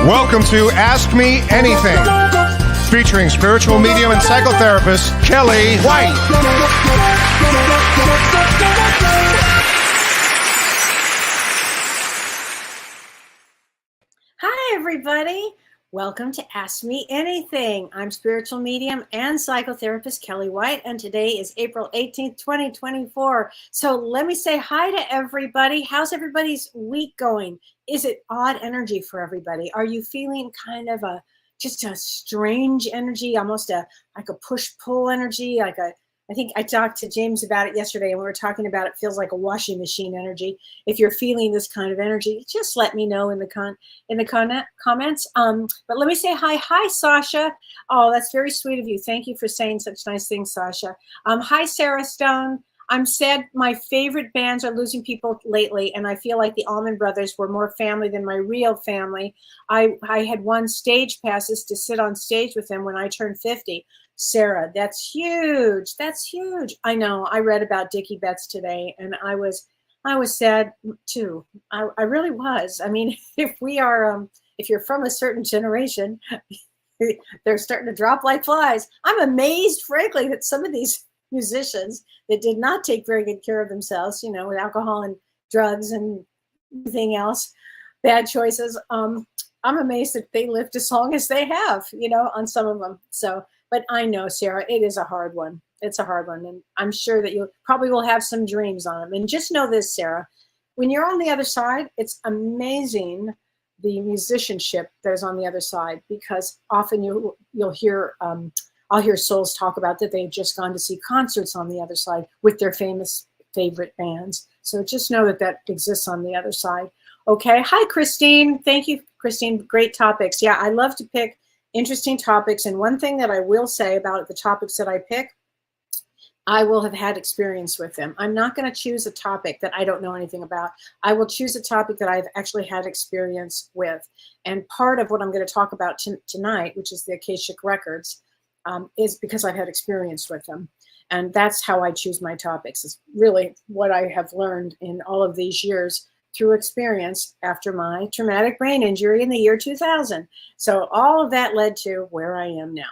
Welcome to Ask Me Anything, featuring spiritual medium and psychotherapist Kellee White. Hi, everybody. Welcome to Ask Me Anything. I'm spiritual medium and psychotherapist Kellee White, and today is April 18th, 2024. So let me say hi to everybody. How's everybody's week going? Is it odd energy for everybody? Are you feeling kind of just a strange energy, almost like a push-pull energy, I think I talked to James about it yesterday, and we were talking about it feels like a washing machine energy. If you're feeling this kind of energy, just let me know in the comments. But let me say hi, Sasha. Oh, that's very sweet of you. Thank you for saying such nice things, Sasha. Hi, Sarah Stone. I'm sad my favorite bands are losing people lately, and I feel like the Allman Brothers were more family than my real family. I had won stage passes to sit on stage with them when I turned 50. Sarah, that's huge. That's huge. I know. I read about Dickie Betts today, and I was sad too. I really was. I mean, if you're from a certain generation, they're starting to drop like flies. I'm amazed, frankly, that some of these musicians that did not take very good care of themselves, with alcohol and drugs and everything else, bad choices. I'm amazed that they lived as long as they have, on some of them. So. But I know, Sarah, it is a hard one. It's a hard one. And I'm sure that you probably will have some dreams on them. And just know this, Sarah, when you're on the other side, it's amazing the musicianship that is on the other side, because often you'll hear, I'll hear souls talk about that they've just gone to see concerts on the other side with their famous favorite bands. So just know that that exists on the other side. Okay. Hi, Christine. Thank you, Christine. Great topics. Yeah, I love to pick interesting topics. And one thing that I will say about the topics that I pick, I will have had experience with them. I'm not going to choose a topic that I don't know anything about. I will choose a topic that I've actually had experience with. And part of what I'm going to talk about tonight, which is the Akashic Records, is because I've had experience with them. And that's how I choose my topics. It's really what I have learned in all of these years through experience after my traumatic brain injury in the year 2000. So all of that led to where I am now.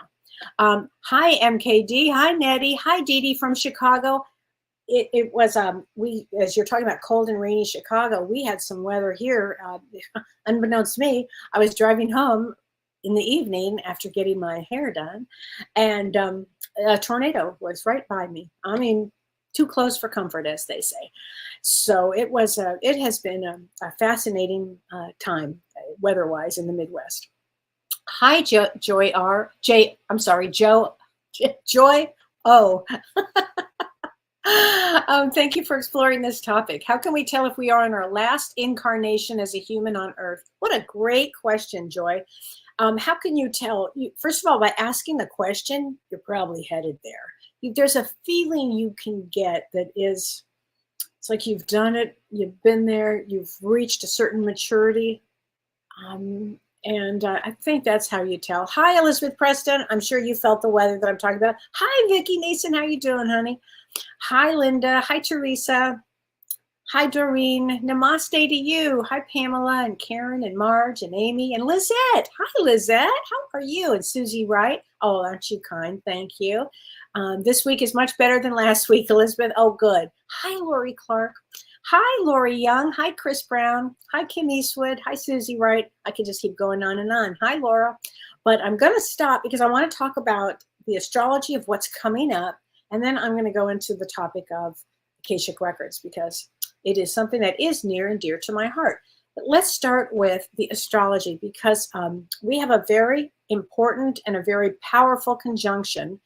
Hi, MKD. Hi, Nettie. Hi, Dee Dee from Chicago. It was, as you're talking about cold and rainy Chicago, we had some weather here. Unbeknownst to me, I was driving home in the evening after getting my hair done, and a tornado was right by me. I mean, too close for comfort, as they say. So it has been a fascinating time weather-wise in the Midwest. Hi, Joy O. Thank you for exploring this topic. How can we tell if we are in our last incarnation as a human on Earth? What a great question, Joy. How can you tell? First of all, by asking the question, you're probably headed there. There's a feeling you can get that is, it's like you've done it, you've been there, you've reached a certain maturity. And I think that's how you tell. Hi, Elizabeth Preston. I'm sure you felt the weather that I'm talking about. Hi, Vicki Nason. How you doing, honey? Hi, Linda. Hi, Teresa. Hi, Doreen. Namaste to you. Hi, Pamela and Karen and Marge and Amy and Lizette. Hi, Lizette. How are you? And Susie Wright. Oh, aren't you kind? Thank you. This week is much better than last week, Elizabeth. Oh, good. Hi, Lori Clark. Hi, Lori Young. Hi, Chris Brown. Hi, Kim Eastwood. Hi, Susie Wright. I could just keep going on and on. Hi, Laura. But I'm going to stop because I want to talk about the astrology of what's coming up. And then I'm going to go into the topic of Akashic Records because it is something that is near and dear to my heart. But let's start with the astrology because we have a very important and a very powerful conjunction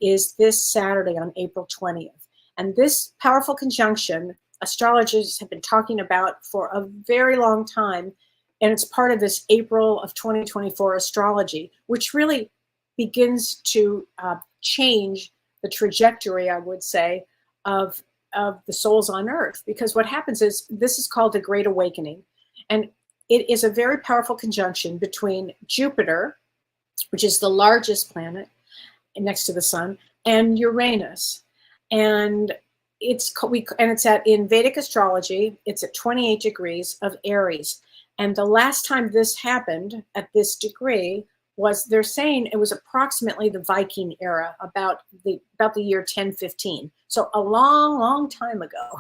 is this Saturday on April 20th. And this powerful conjunction, astrologers have been talking about for a very long time. And it's part of this April of 2024 astrology, which really begins to change the trajectory, I would say, of the souls on Earth. Because what happens is this is called the Great Awakening. And it is a very powerful conjunction between Jupiter, which is the largest planet next to the sun, and Uranus. And in Vedic astrology, it's at 28 degrees of Aries. And the last time this happened at this degree was, they're saying it was approximately the Viking era, about the year 1015. So a long, long time ago.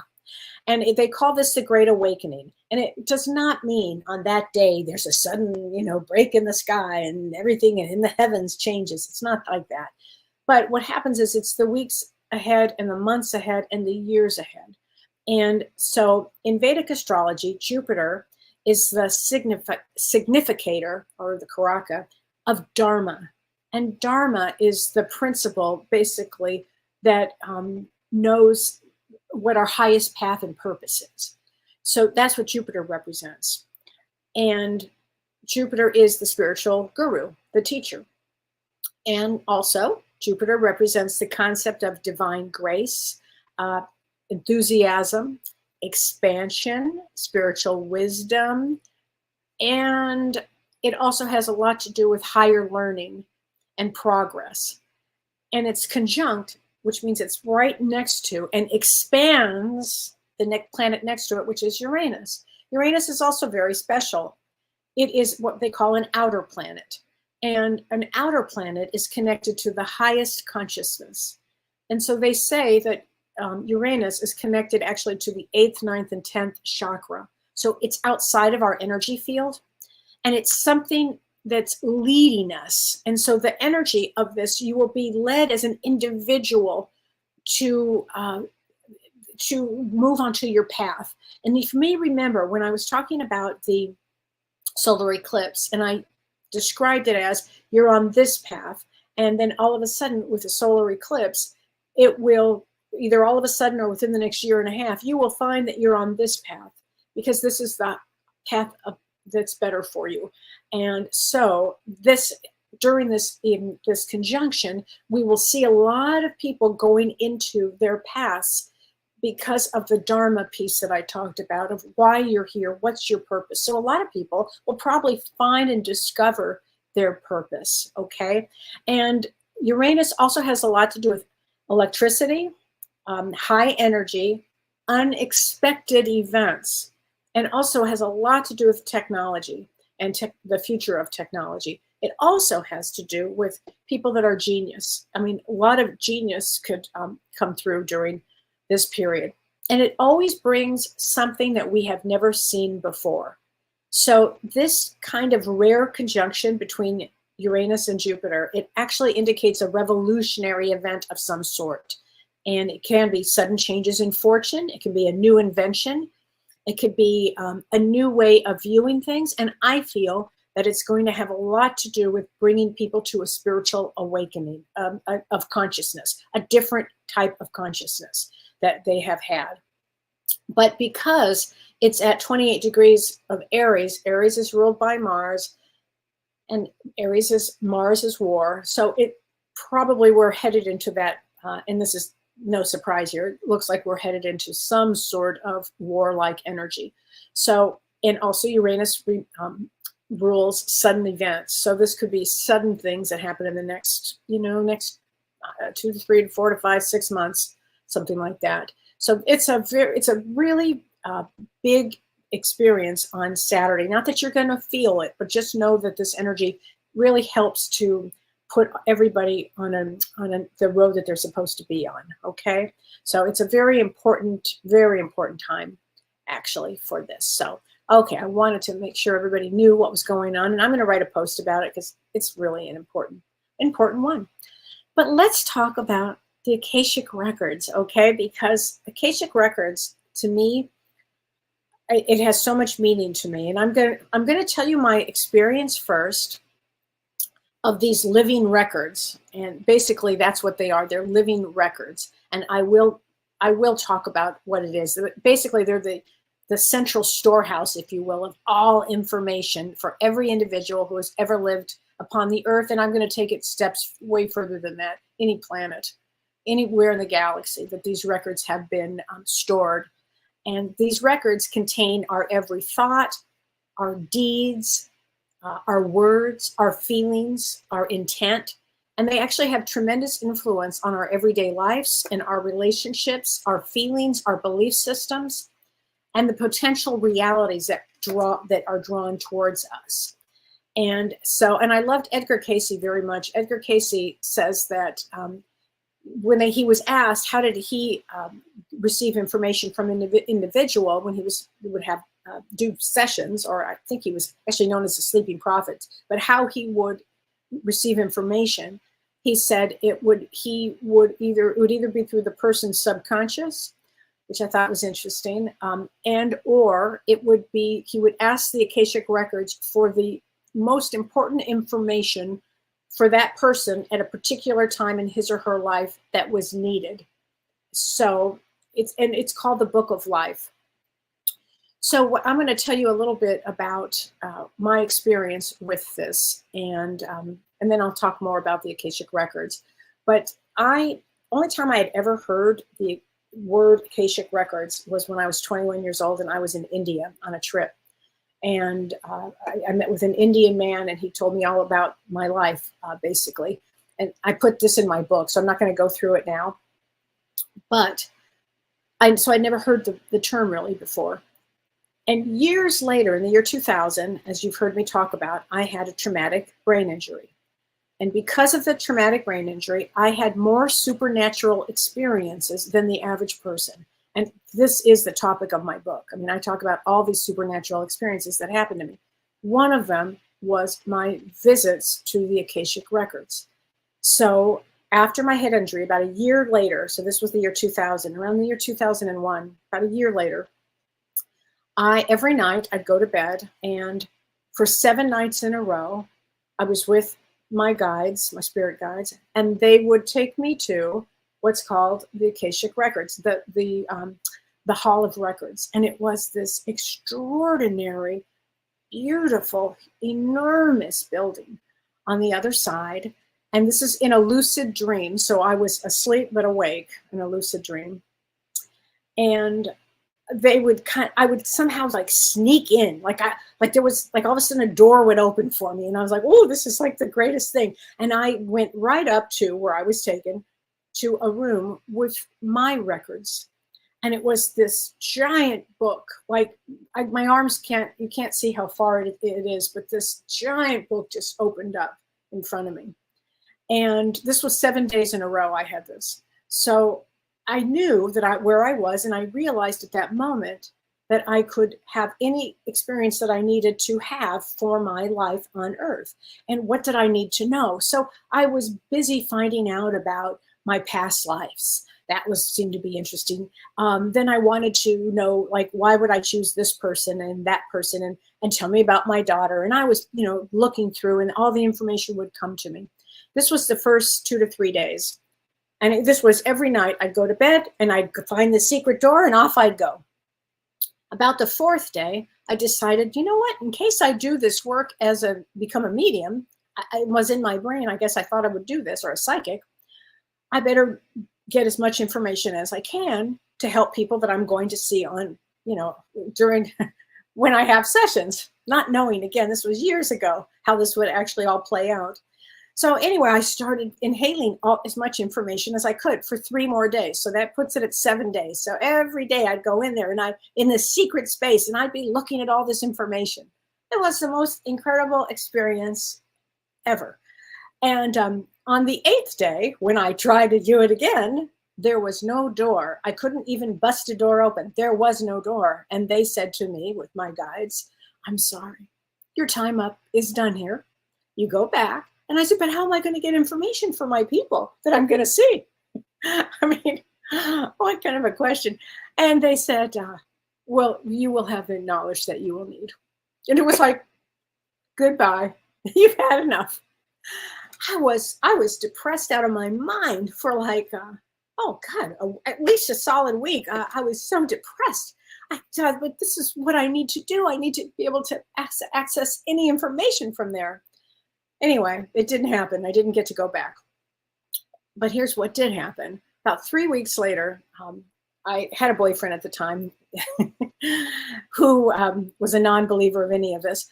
And they call this the Great Awakening. And it does not mean on that day there's a sudden, break in the sky and everything in the heavens changes. It's not like that. But what happens is, it's the weeks ahead and the months ahead and the years ahead. And so in Vedic astrology, Jupiter is the significator, or the Karaka, of Dharma. And Dharma is the principle, basically, that knows what our highest path and purpose is. So that's what Jupiter represents. And Jupiter is the spiritual guru, the teacher. And also, Jupiter represents the concept of divine grace, enthusiasm, expansion, spiritual wisdom, and it also has a lot to do with higher learning and progress. And it's conjunct, which means it's right next to and expands the planet next to it, which is Uranus. Uranus is also very special. It is what they call an outer planet. And an outer planet is connected to the highest consciousness. And so they say that Uranus is connected actually to the 8th, 9th, and 10th chakra. So it's outside of our energy field, and it's something that's leading us. And so the energy of this, you will be led as an individual to move onto your path. And if you may remember, when I was talking about the solar eclipse, and I described it as, you're on this path, and then all of a sudden with the solar eclipse, it will either all of a sudden or within the next year and a half, you will find that you're on this path, because this is the path that's better for you. And so during this conjunction, we will see a lot of people going into their paths because of the Dharma piece that I talked about, of why you're here, what's your purpose. So a lot of people will probably find and discover their purpose, okay? And Uranus also has a lot to do with electricity, high energy, unexpected events, and also has a lot to do with technology and the future of technology. It also has to do with people that are genius. I mean, a lot of genius could come through during this period. And it always brings something that we have never seen before. So this kind of rare conjunction between Uranus and Jupiter, it actually indicates a revolutionary event of some sort. And it can be sudden changes in fortune. It can be a new invention. It could be a new way of viewing things. And I feel that it's going to have a lot to do with bringing people to a spiritual awakening of consciousness, a different type of consciousness that they have had. But because it's at 28 degrees of Aries, Aries is ruled by Mars, and Mars is war. So it probably we're headed into that, and this is no surprise here. It looks like we're headed into some sort of warlike energy. So, and also Uranus rules sudden events. So this could be sudden things that happen in the next 2 to 3 to 4 to 5, 6 months, something like that. So it's a really big experience on Saturday. Not that you're going to feel it, but just know that this energy really helps to put everybody on the road that they're supposed to be on. Okay, so it's a very important time actually for this. So okay, I wanted to make sure everybody knew what was going on, and I'm going to write a post about it because it's really an important one. But let's talk about the Akashic Records, okay? Because Akashic Records, to me, it has so much meaning to me, and I'm going to tell you my experience first of these living records, and basically that's what they are. They're living records, and I will talk about what it is. Basically, they're the central storehouse, if you will, of all information for every individual who has ever lived upon the earth. And I'm going to take it steps way further than that. Any planet, anywhere in the galaxy, that these records have been stored. And these records contain our every thought, our deeds, our words, our feelings, our intent. And they actually have tremendous influence on our everyday lives and our relationships, our feelings, our belief systems. and the potential realities that are drawn towards us. And so, and I loved Edgar Cayce very much. Edgar Cayce says that when he was asked how did he receive information from an individual when he would have do sessions, or I think he was actually known as the sleeping prophet, but how he would receive information, he said it would either be through the person's subconscious, which I thought was interesting, and or it would be, he would ask the Akashic Records for the most important information for that person at a particular time in his or her life that was needed. So it's called the Book of Life. So I'm going to tell you a little bit about my experience with this, and then I'll talk more about the Akashic Records. But only time I had ever heard the word Akashic Records was when I was 21 years old, and I was in India on a trip. And I met with an Indian man, and he told me all about my life, basically. And I put this in my book, so I'm not going to go through it now. But so I'd never heard the term really before. And years later, in the year 2000, as you've heard me talk about, I had a traumatic brain injury. And because of the traumatic brain injury, I had more supernatural experiences than the average person. And this is the topic of my book. I mean, I talk about all these supernatural experiences that happened to me. One of them was my visits to the Akashic Records. So after my head injury, about a year later, so this was the year 2000, around the year 2001, about a year later, every night I'd go to bed, and for 7 nights in a row, I was with my guides, my spirit guides, and they would take me to what's called the Akashic Records, the Hall of Records. And it was this extraordinary, beautiful, enormous building on the other side. And this is in a lucid dream. So I was asleep but awake in a lucid dream. And I would somehow like sneak in, like there was like all of a sudden a door would open for me, and I was like, oh, this is like the greatest thing. And I went right up to where I was taken to a room with my records, and it was this giant book. Like my arms you can't see how far it is, but this giant book just opened up in front of me. And this was 7 days in a row I had this. So I knew that where I was, and I realized at that moment that I could have any experience that I needed to have for my life on Earth. And what did I need to know? So I was busy finding out about my past lives. That seemed to be interesting. Then I wanted to know, like, why would I choose this person and that person, and tell me about my daughter. And I was, looking through, and all the information would come to me. This was the first 2 to 3 days. And this was every night. I'd go to bed, and I'd find the secret door, and off I'd go. About the 4th day, I decided, you know what, in case I do this work become a medium, it was in my brain, I guess I thought I would do this, or a psychic, I better get as much information as I can to help people that I'm going to see on, during when I have sessions, not knowing, again, this was years ago, how this would actually all play out. So anyway, I started inhaling as much information as I could for 3 more days. So that puts it at 7 days. So every day I'd go in there, and in this secret space, and I'd be looking at all this information. It was the most incredible experience ever. And on the 8th day, when I tried to do it again, there was no door. I couldn't even bust a door open. There was no door. And they said to me, with my guides, I'm sorry, your time up is done here. You go back. And I said, but how am I going to get information for my people that I'm going to see? I mean, what kind of a question? And they said, well, you will have the knowledge that you will need. And it was like, goodbye, you've had enough. I was depressed out of my mind for like, oh God, at least a solid week. I was so depressed. I thought, but this is what I need to do. I need to be able to access any information from there. Anyway, it didn't happen. I didn't get to go back. But here's what did happen. About 3 weeks later, I had a boyfriend at the time who was a non-believer of any of this.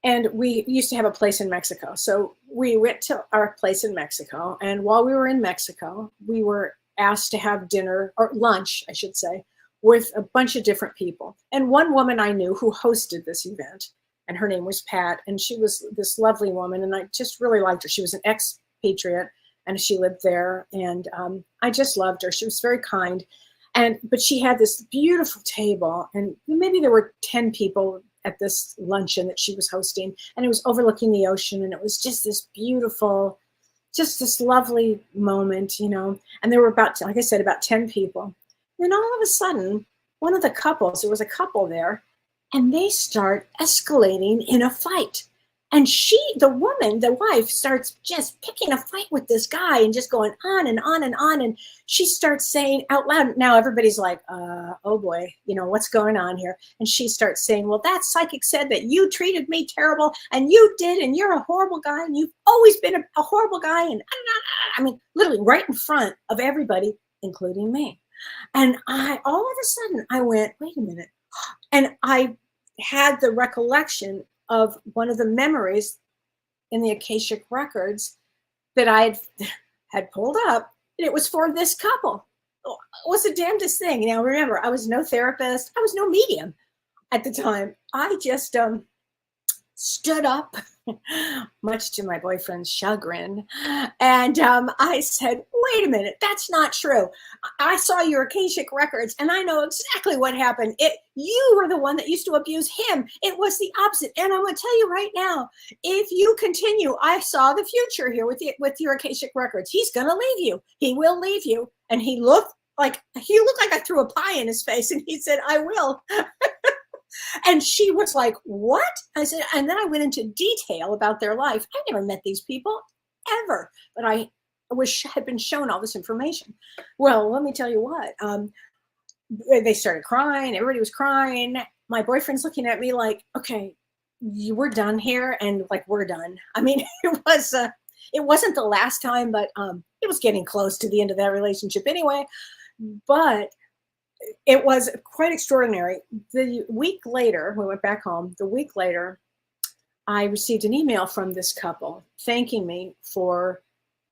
And we used to have a place in Mexico. So we went to our place in Mexico. And while we were in Mexico, we were asked to have dinner, or lunch, I should say, with a bunch of different people. And one woman I knew who hosted this event, and her name was Pat, and she was this lovely woman, and I just really liked her. She was an expatriate, and she lived there, and I just loved her. She was very kind, but she had this beautiful table, and maybe there were 10 people at this luncheon that she was hosting, and it was overlooking the ocean, and it was just this beautiful, just this lovely moment, you know. And there were about, like I said, about 10 people. Then all of a sudden, one of the couples, there was a couple there, and they start escalating in a fight. And the woman, the wife, starts just picking a fight with this guy and just going on and on and on. And she starts saying out loud, now everybody's like, oh boy, you know, what's going on here? And she starts saying, well, that psychic said that you treated me terrible, and you did, and you're a horrible guy, and you've always been a horrible guy. And I mean, literally right in front of everybody, including me. And all of a sudden I went, wait a minute. And I had the recollection of one of the memories in the Akashic Records that I had pulled up. And it was for this couple. It was the damnedest thing. Now, remember, I was no therapist. I was no medium at the time. I just stood up, much to my boyfriend's chagrin. And I said, wait a minute, that's not true. I saw your Akashic Records, and I know exactly what happened. You were the one that used to abuse him. It was the opposite. And I'm going to tell you right now, if you continue, I saw the future here with your Akashic Records. He's going to leave you. He will leave you. And he looked like I threw a pie in his face, and he said, I will. And she was like, what? I said, and then I went into detail about their life. I never met these people ever, but I had been shown all this information. Well, let me tell you what, they started crying. Everybody was crying. My boyfriend's looking at me like, okay, we're done here. And like, we're done. I mean, it wasn't the last time, but it was getting close to the end of that relationship anyway. But it was quite extraordinary. The week later, we went back home. The week later, I received an email from this couple thanking me for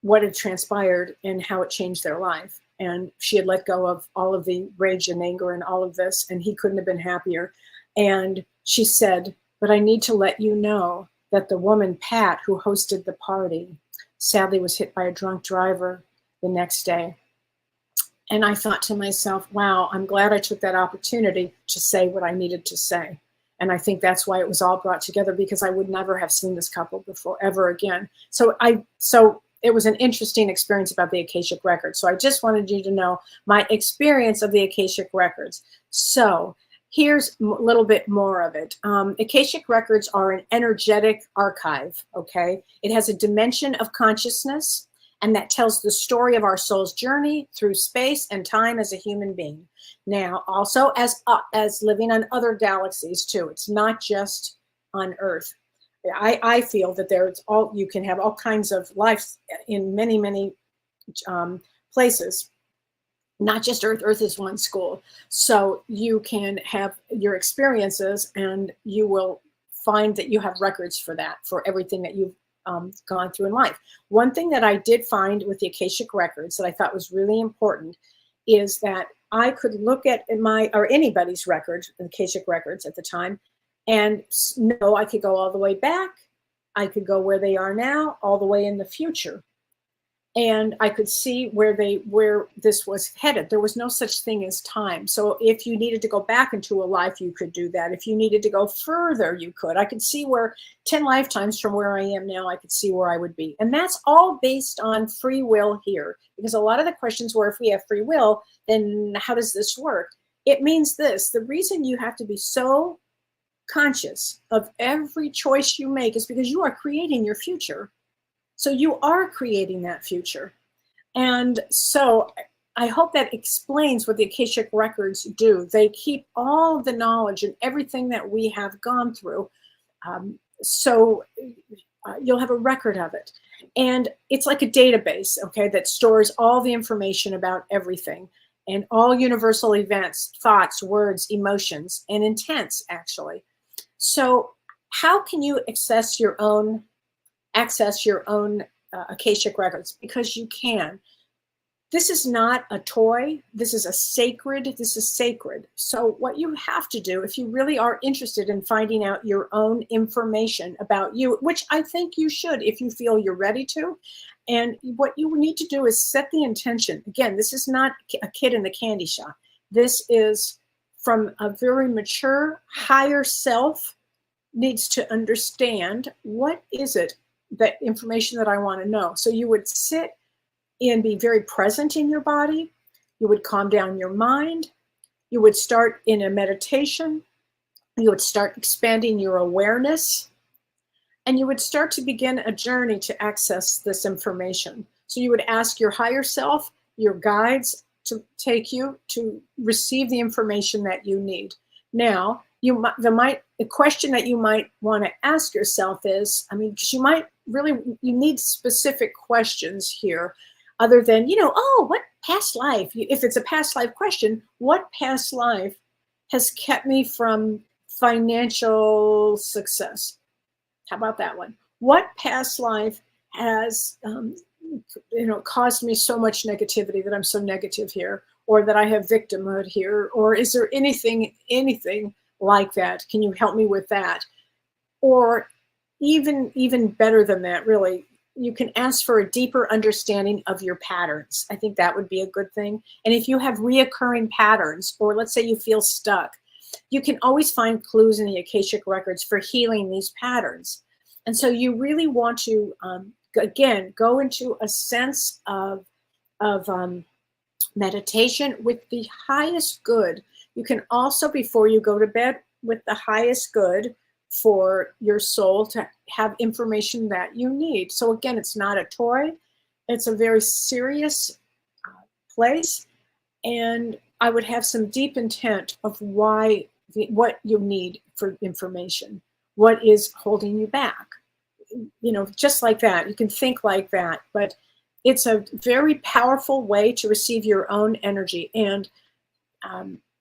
what had transpired and how it changed their life. And she had let go of all of the rage and anger and all of this, and he couldn't have been happier. And she said, but I need to let you know that the woman, Pat, who hosted the party, sadly was hit by a drunk driver the next day. And I thought to myself, wow, I'm glad I took that opportunity to say what I needed to say. And I think that's why it was all brought together, because I would never have seen this couple before ever again. So it was an interesting experience about the Akashic Records. So I just wanted you to know my experience of the Akashic Records. So here's a little bit more of it. Akashic Records are an energetic archive, okay? It has a dimension of consciousness, and that tells the story of our soul's journey through space and time as a human being. Now, also as living on other galaxies too. It's not just on Earth. I feel that you can have all kinds of lives in many, many places, not just Earth. Earth is one school. So you can have your experiences, and you will find that you have records for that, for everything that you've gone through in life. One thing that I did find with the Akashic Records that I thought was really important is that I could look at anybody's records, the Akashic Records at the time, and know I could go all the way back. I could go where they are now, all the way in the future. And I could see where this was headed. There was no such thing as time. So if you needed to go back into a life, you could do that. If you needed to go further, you could. I could see where 10 lifetimes from where I am now, I could see where I would be. And that's all based on free will here. Because a lot of the questions were, if we have free will, then how does this work? It means this. The reason you have to be so conscious of every choice you make is because you are creating your future. So you are creating that future. And so I hope that explains what the Akashic Records do. They keep all the knowledge and everything that we have gone through. So you'll have a record of it. And it's like a database, okay, that stores all the information about everything and all universal events, thoughts, words, emotions, and intents, actually. So how can you access your own Akashic Records? Because you can. This is not a toy. This is sacred. So what you have to do, if you really are interested in finding out your own information about you, which I think you should if you feel you're ready to, and what you need to do is set the intention. Again, this is not a kid in the candy shop. This is from a very mature, higher self needs to understand, what is it, that information that I want to know. So you would sit and be very present in your body. You would calm down your mind. You would start in a meditation. You would start expanding your awareness. And you would start to begin a journey to access this information. So you would ask your higher self, your guides, to take you to receive the information that you need. Now, the question that you might want to ask yourself is, because you need specific questions here. Other than, what past life, if it's a past life question, what past life has kept me from financial success? How about that one? What past life has, caused me so much negativity that I'm so negative here, or that I have victimhood here? Or is there anything like that? Can you help me with that? Or even better than that, really, you can ask for a deeper understanding of your patterns. I think that would be a good thing. And if you have reoccurring patterns, or let's say you feel stuck, you can always find clues in the Akashic Records for healing these patterns. And so you really want to, again, go into a sense of meditation with the highest good. You can also, before you go to bed, with the highest good for your soul to have information that you need. So again, it's not a toy. It's a very serious place. And I would have some deep intent of what you need for information. What is holding you back? Just like that. You can think like that. But it's a very powerful way to receive your own energy. And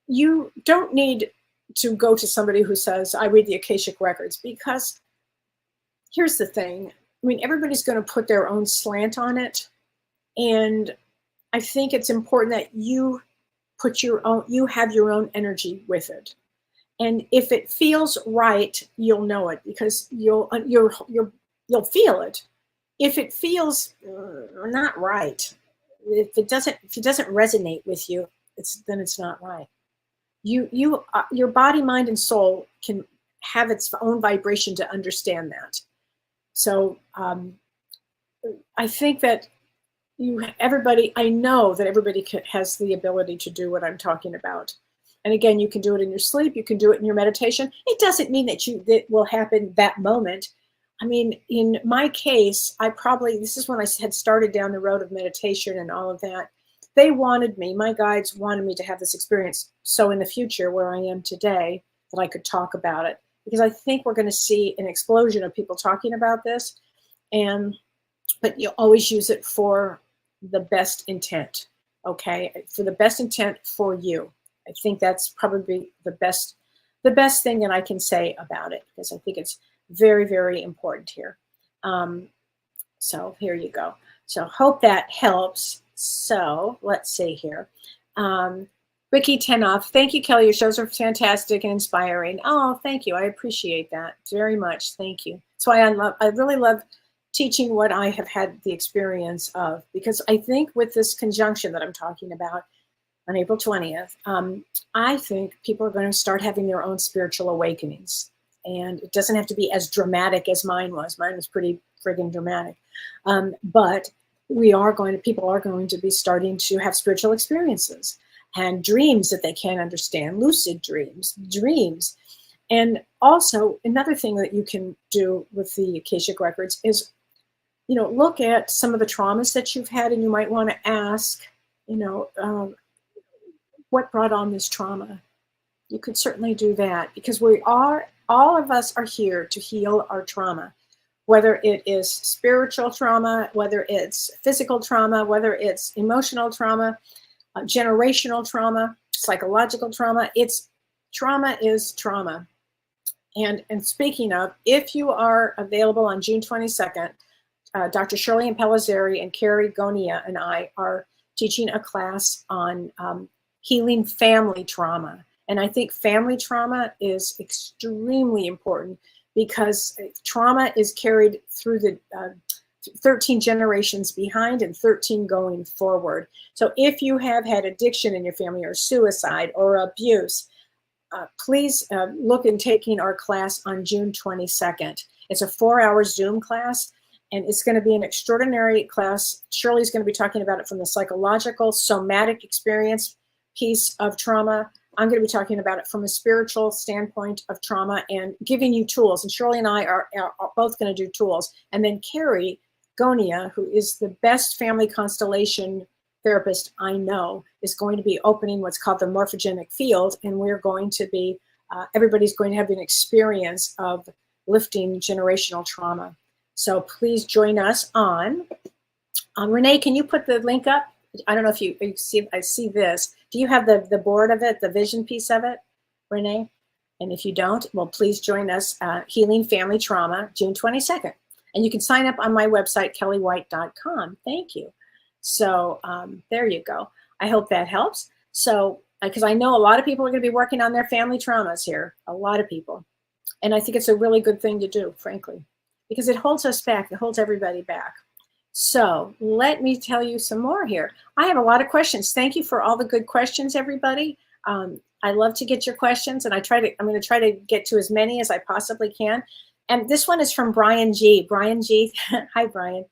you don't need to go to somebody who says, I read the Akashic Records, because here's the thing. Everybody's going to put their own slant on it. And I think it's important that you have your own energy with it. And if it feels right, you'll know it, because you'll feel it. If it feels not right, if it doesn't resonate with you, then it's not right. Your body, mind, and soul can have its own vibration to understand that. So I think that I know that everybody has the ability to do what I'm talking about. And again, you can do it in your sleep. You can do it in your meditation. It doesn't mean that will happen that moment. In my case, this is when I had started down the road of meditation and all of that. My guides wanted me to have this experience. So in the future, where I am today, that I could talk about it, because I think we're going to see an explosion of people talking about this. But you always use it for the best intent. Okay. For the best intent for you. I think that's probably the best thing that I can say about it, because I think it's very, very important here. So here you go. So hope that helps. So let's see here. Ricky Tenoff, thank you, Kellee. Your shows are fantastic and inspiring. Oh, thank you. I appreciate that very much. Thank you. That's why I really love teaching what I have had the experience of, because I think with this conjunction that I'm talking about on April 20th, I think people are going to start having their own spiritual awakenings. And it doesn't have to be as dramatic as mine was. Mine was pretty friggin' dramatic. But people are going to be starting to have spiritual experiences and dreams that they can't understand, lucid dreams. And also another thing that you can do with the Akashic Records is, look at some of the traumas that you've had, and you might want to ask, what brought on this trauma? You could certainly do that, because all of us are here to heal our trauma. Whether it is spiritual trauma, whether it's physical trauma, whether it's emotional trauma, generational trauma, psychological trauma, trauma is trauma. And speaking of, if you are available on June 22nd, Dr. Shirley and Pellizzeri and Carrie Gonia and I are teaching a class on healing family trauma. And I think family trauma is extremely important because trauma is carried through the 13 generations behind and 13 going forward. So if you have had addiction in your family or suicide or abuse, please look in taking our class on June 22nd. It's a 4-hour Zoom class, and it's going to be an extraordinary class. Shirley's going to be talking about it from the psychological, somatic experience piece of trauma. I'm going to be talking about it from a spiritual standpoint of trauma and giving you tools. And Shirley and I are both going to do tools. And then Carrie Gonia, who is the best family constellation therapist I know, is going to be opening what's called the morphogenic field. And we're going to be, everybody's going to have an experience of lifting generational trauma. So please join us on. Renee, can you put the link up? I don't know if you see, I see this. Do you have the board of it, the vision piece of it, Renee? And if you don't, well, please join us, Healing Family Trauma, June 22nd. And you can sign up on my website, kelleewhite.com. Thank you. So there you go. I hope that helps. So, because I know a lot of people are going to be working on their family traumas here, a lot of people. And I think it's a really good thing to do, frankly, because it holds us back. It holds everybody back. So let me tell you some more here. I have a lot of questions. Thank you for all the good questions, everybody. I love to get your questions, and I'm going to try to get to as many as I possibly can. And this one is from Brian G. Brian G. Hi, Brian.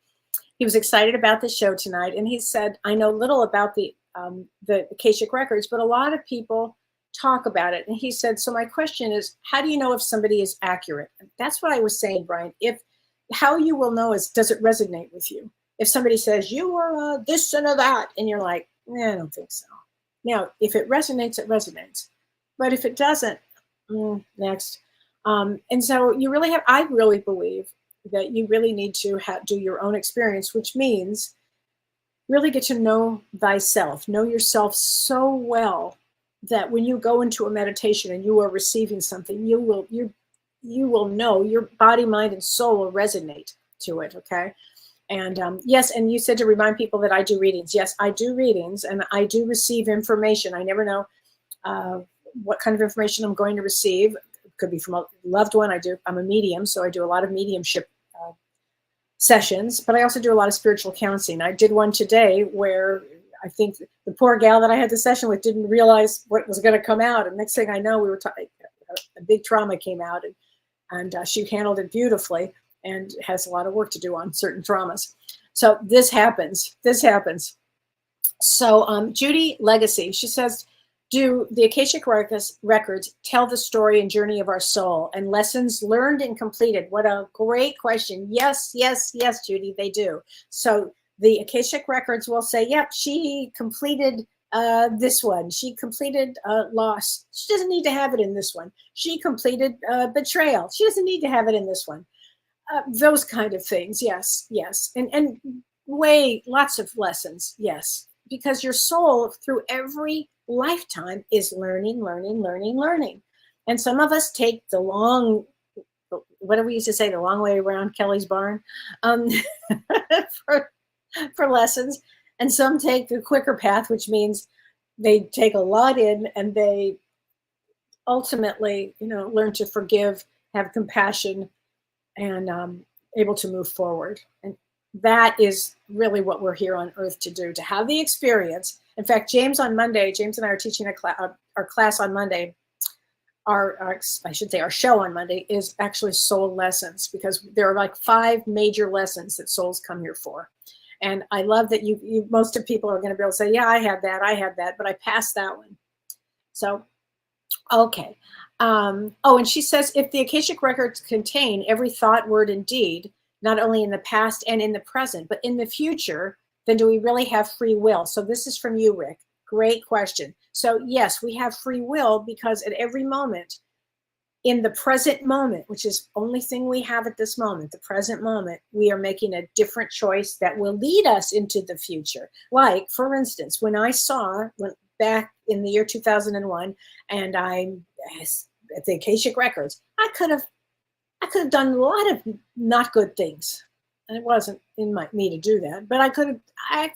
He was excited about the show tonight, and he said, I know little about the Akashic Records, but a lot of people talk about it. And he said, so my question is, how do you know if somebody is accurate? And that's what I was saying, Brian. How you will know is, does it resonate with you? If somebody says, you are this and a that, and you're like, I don't think so. Now, if it resonates, it resonates. But if it doesn't, next. And so you really have, I really believe that you really need to do your own experience, which means really get to know thyself, know yourself so well that when you go into a meditation and you are receiving something, you will know, your body, mind, and soul will resonate to it, okay? And yes, and you said to remind people that I do readings. Yes, I do readings, and I do receive information. I never know what kind of information I'm going to receive. It could be from a loved one. I'm a medium, so I do a lot of mediumship sessions, but I also do a lot of spiritual counseling. I did one today where I think the poor gal that I had the session with didn't realize what was going to come out. And next thing I know, we were talking, a big trauma came out, and she handled it beautifully and has a lot of work to do on certain traumas. So this happens. So Judy Legacy, she says, do the Akashic Records tell the story and journey of our soul and lessons learned and completed? What a great question. Yes, yes, yes, Judy, they do. So the Akashic Records will say, yep, she completed this one. She completed loss. She doesn't need to have it in this one. She completed betrayal. She doesn't need to have it in this one. Those kind of things. Yes, yes. And lots of lessons. Yes. Because your soul through every lifetime is learning. And some of us take the long, what do we used to say, the long way around Kelly's barn for lessons. And some take the quicker path, which means they take a lot in and they ultimately, learn to forgive, have compassion, and able to move forward. And that is really what we're here on earth to do, to have the experience. In fact, James and I are teaching our class on Monday. Our show on Monday is actually soul lessons, because there are like 5 major lessons that souls come here for. And I love that most of people are going to be able to say, yeah, I had that, but I passed that one. So, okay. And she says, if the Akashic Records contain every thought, word, and deed, not only in the past and in the present, but in the future, then do we really have free will? So this is from you, Rick. Great question. So yes, we have free will, because at every moment, in the present moment, which is the only thing we have at this moment, the present moment, we are making a different choice that will lead us into the future. Like, for instance, when I went back in the year 2001, and I'm at the Akashic Records, I could have done a lot of not good things. and it wasn't in me to do that, but I could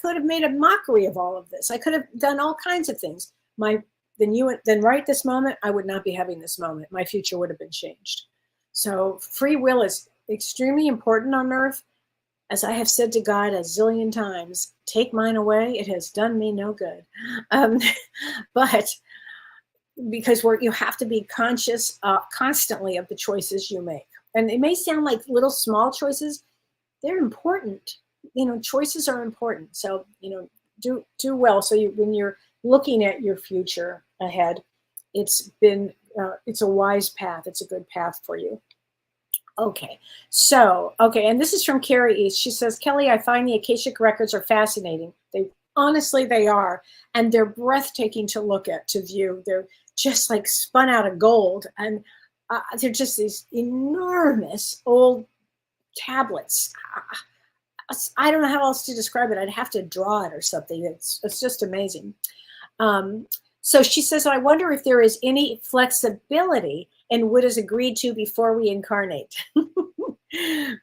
have made a mockery of all of this. I could have done all kinds of things. Then right this moment, I would not be having this moment. My future would have been changed. So free will is extremely important on earth. As I have said to God a zillion times, take mine away. It has done me no good. But because you have to be conscious constantly of the choices you make. And it may sound like little small choices. They're important. Choices are important. So, do well. So when you're looking at your future ahead, it's a wise path. It's a good path for you. Okay. And this is from Carrie East. She says, Kellee, I find the Akashic Records are fascinating. Honestly, they are. And they're breathtaking to look at, to view. They're just like spun out of gold. And they're just these enormous old tablets. I don't know how else to describe it. I'd have to draw it or something. It's just amazing. So she says, I wonder if there is any flexibility in what is agreed to before we incarnate.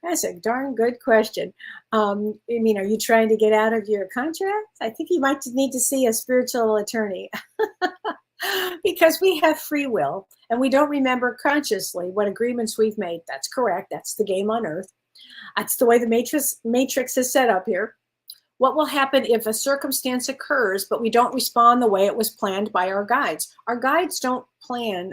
That's a darn good question. Are you trying to get out of your contract? I think you might need to see a spiritual attorney. Because we have free will and we don't remember consciously what agreements we've made. That's correct. That's the game on earth. That's the way the matrix is set up here. What will happen if a circumstance occurs, but we don't respond the way it was planned by our guides? Our guides don't plan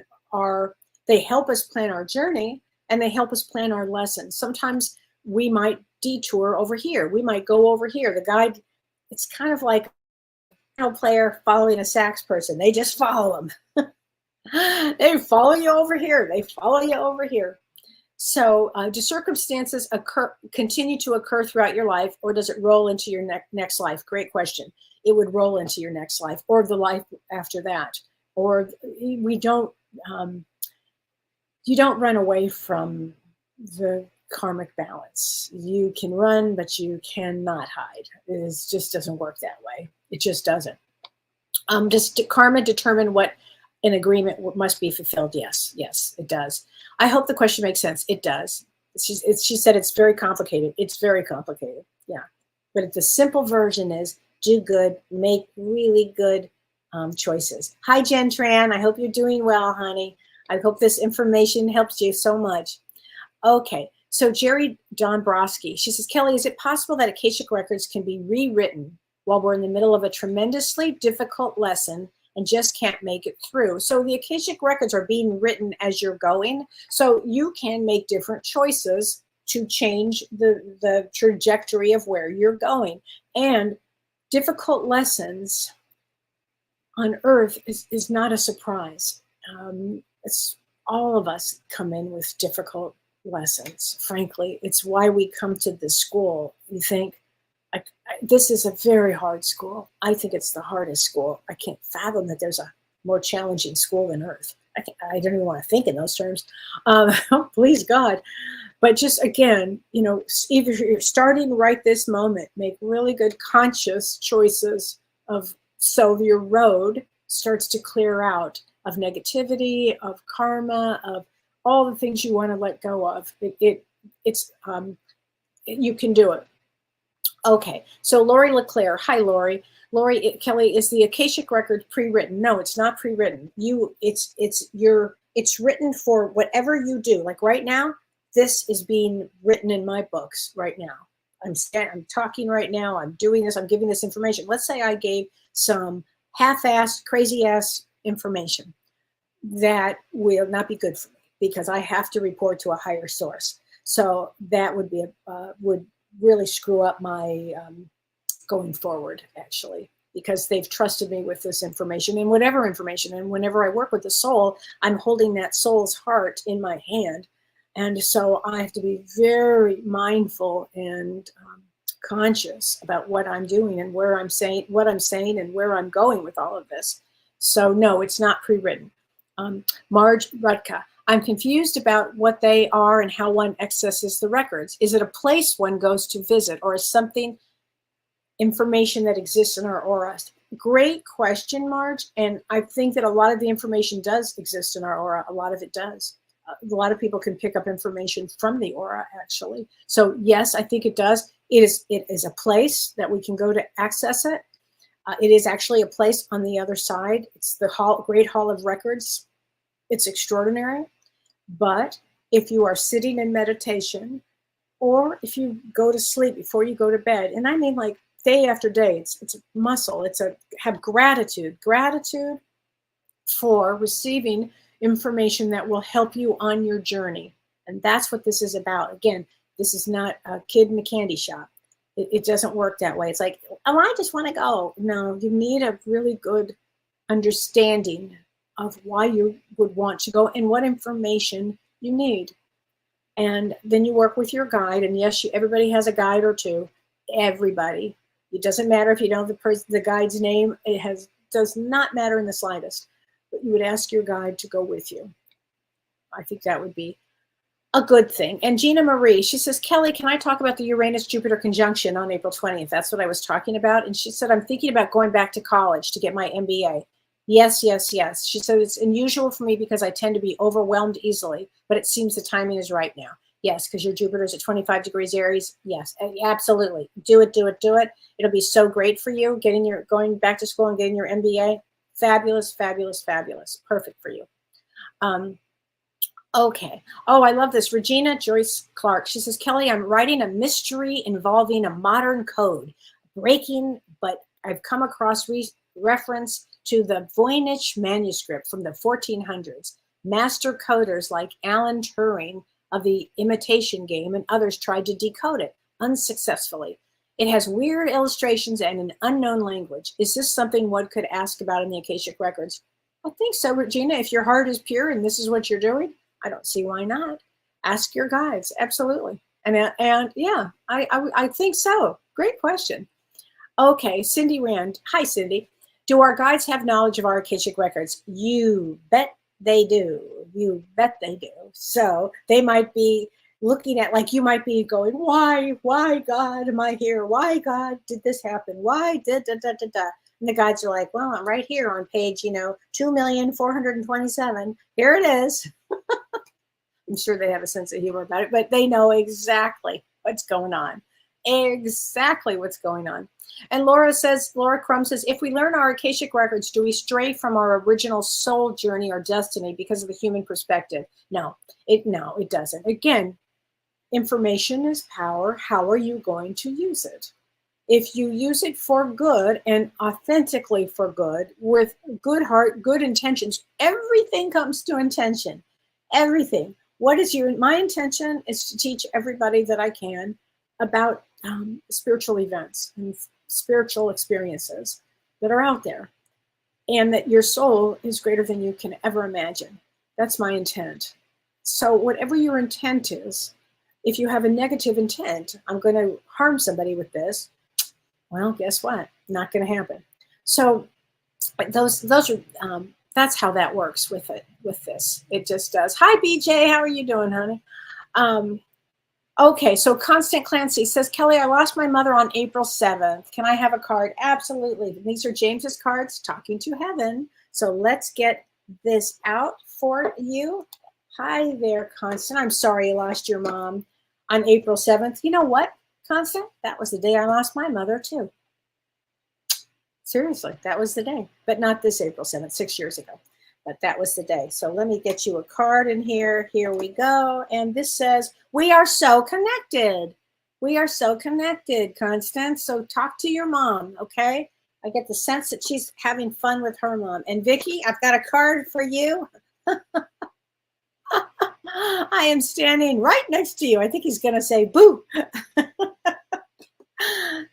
they help us plan our journey and they help us plan our lessons. Sometimes we might detour over here. We might go over here. The guide, it's kind of like a player following a sax person. They just follow them. They follow you over here. They follow you over here. So do circumstances continue to occur throughout your life, or does it roll into your next life? Great question. It would roll into your next life or the life after that. Or you don't run away from the karmic balance. You can run, but you cannot hide. It just doesn't work that way. It just doesn't. Does karma determine what an agreement must be fulfilled? Yes, it does. I hope the question makes sense. It does. She said it's very complicated. It's very complicated. Yeah. But the simple version is do good, make really good choices. Hi, Jen Tran. I hope you're doing well, honey. I hope this information helps you so much. Okay. So Jerry Dombrowski, she says, Kellee, is it possible that Akashic Records can be rewritten while we're in the middle of a tremendously difficult lesson and just can't make it through? So the Akashic Records are being written as you're going. So you can make different choices to change the trajectory of where you're going. And difficult lessons on earth is not a surprise. It's all of us come in with difficult lessons. Frankly, it's why we come to this school. You think, this is a very hard school. I think it's the hardest school. I can't fathom that there's a more challenging school than Earth. I don't even want to think in those terms. Please God. But just again, either you're starting right this moment, make really good conscious choices so your road starts to clear out of negativity, of karma, of all the things you want to let go of. You can do it. Okay, so Lori LeClaire. Hi, Lori. Lori, Kellee, is the Akashic Record pre-written? No, it's not pre-written. It's written for whatever you do. Like right now, this is being written in my books right now. I'm talking right now. I'm doing this. I'm giving this information. Let's say I gave some half-assed, crazy-ass information that will not be good for me because I have to report to a higher source. So that would be would really screw up my going forward, actually, because they've trusted me with this information and whatever information. And whenever I work with the soul, I'm holding that soul's heart in my hand. And so I have to be very mindful and conscious about what I'm doing and what I'm saying and where I'm going with all of this. So no, it's not pre-written. Marge Rutka. I'm confused about what they are and how one accesses the records. Is it a place one goes to visit, or is something information that exists in our aura? Great question, Marge. And I think that a lot of the information does exist in our aura. A lot of it does. A lot of people can pick up information from the aura, actually. So yes, I think it does. It is a place that we can go to access it. It is actually a place on the other side. It's the Great Hall of Records. It's extraordinary. But if you are sitting in meditation, or if you go to sleep before you go to bed, and I mean like day after day, it's a muscle. Have gratitude for receiving information that will help you on your journey. And that's what this is about. Again, this is not a kid in a candy shop. It doesn't work that way. It's like, oh, I just want to go. No, you need a really good understanding of why you would want to go and what information you need. And then you work with your guide. And yes, everybody has a guide or two. Everybody. It doesn't matter if you know the guide's name. Does not matter in the slightest. But you would ask your guide to go with you. I think that would be a good thing. And Gina Marie, she says, Kellee, can I talk about the Uranus-Jupiter conjunction on April 20th? That's what I was talking about. And she said, I'm thinking about going back to college to get my MBA. Yes, yes, yes. She said, it's unusual for me because I tend to be overwhelmed easily, but it seems the timing is right now. Yes, because your Jupiter's at 25 degrees Aries. Yes, absolutely. Do it, do it, do it. It'll be so great for you going back to school and getting your MBA. Fabulous, fabulous, fabulous. Perfect for you. Okay. Oh, I love this. Regina Joyce Clark. She says, Kellee, I'm writing a mystery involving a modern code. Breaking, but I've come across reference to the Voynich manuscript from the 1400s. Master coders like Alan Turing of the Imitation Game and others tried to decode it unsuccessfully. It has weird illustrations and an unknown language. Is this something one could ask about in the Akashic Records? I think so, Regina. If your heart is pure and this is what you're doing, I don't see why not. Ask your guides. Absolutely. And yeah, I think so. Great question. Okay, Cindy Rand. Hi, Cindy. Do our guides have knowledge of our Akashic Records? You bet they do. You bet they do. So they might be looking at, like you might be going, why God am I here? Why God did this happen? Why did da da da da? And the guides are like, well, I'm right here on page, 2,427. Here it is. I'm sure they have a sense of humor about it, but they know exactly what's going on. Exactly what's going on. And Laura Crum says, if we learn our Akashic Records, do we stray from our original soul journey or destiny because of the human perspective? No, it doesn't. Again, information is power. How are you going to use it? If you use it for good and authentically for good, with good heart, good intentions, everything comes to intention. Everything. My intention is to teach everybody that I can about spiritual events and spiritual experiences that are out there, and that your soul is greater than you can ever imagine. That's my intent. So whatever your intent is, if you have a negative intent, I'm going to harm somebody with this, well, guess what? Not going to happen. So those are that's how that works with this. It just does. Hi, BJ. How are you doing, honey? Okay, so Constant Clancy says, Kellee, I lost my mother on April 7th. Can I have a card? Absolutely. These are James's cards, talking to heaven. So let's get this out for you. Hi there, Constant. I'm sorry you lost your mom on April 7th. You know what, Constant? That was the day I lost my mother, too. Seriously, that was the day. But not this April 7th, 6 years ago. But that was the day. So let me get you a card in here. Here we go. And this says, we are so connected. We are so connected, Constance. So talk to your mom, okay? I get the sense that she's having fun with her mom. And Vicki, I've got a card for you. I am standing right next to you. I think he's going to say, boo.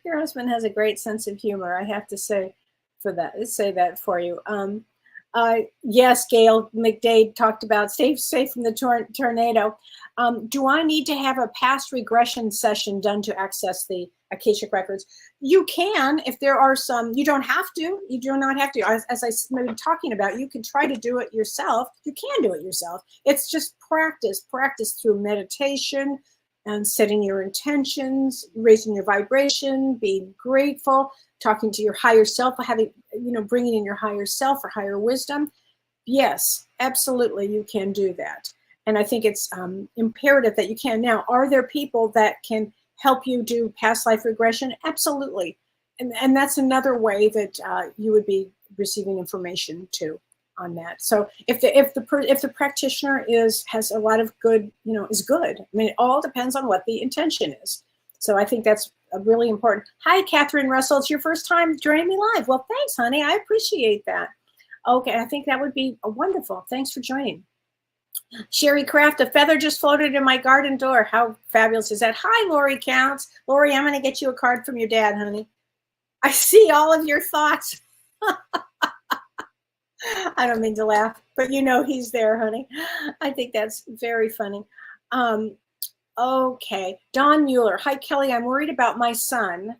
Your husband has a great sense of humor. I have to say that for you. Yes, Gail McDade talked about stay safe from the tornado. Do I need to have a past regression session done to access the Akashic Records? You can, if there are some. You don't have to. You do not have to. As I was talking about, you can try to do it yourself. You can do it yourself. It's just practice through meditation and setting your intentions, raising your vibration, being grateful, talking to your higher self, bringing in your higher self or higher wisdom. Yes, absolutely, you can do that. And I think it's imperative that you can. Now, are there people that can help you do past life regression? Absolutely. And that's another way that you would be receiving information too on that. So if the practitioner has a lot of good, is good. I mean, it all depends on what the intention is. So I think that's really important. Hi, Catherine Russell. It's your first time joining me live. Well, thanks, honey. I appreciate that. Okay, I think that would be wonderful. Thanks for joining. Sherry Craft, a feather just floated in my garden door. How fabulous is that? Hi, Lori Counts. Lori, I'm going to get you a card from your dad, honey. I see all of your thoughts. I don't mean to laugh, but he's there, honey. I think that's very funny. Okay. Don Mueller. Hi, Kelly. I'm worried about my son,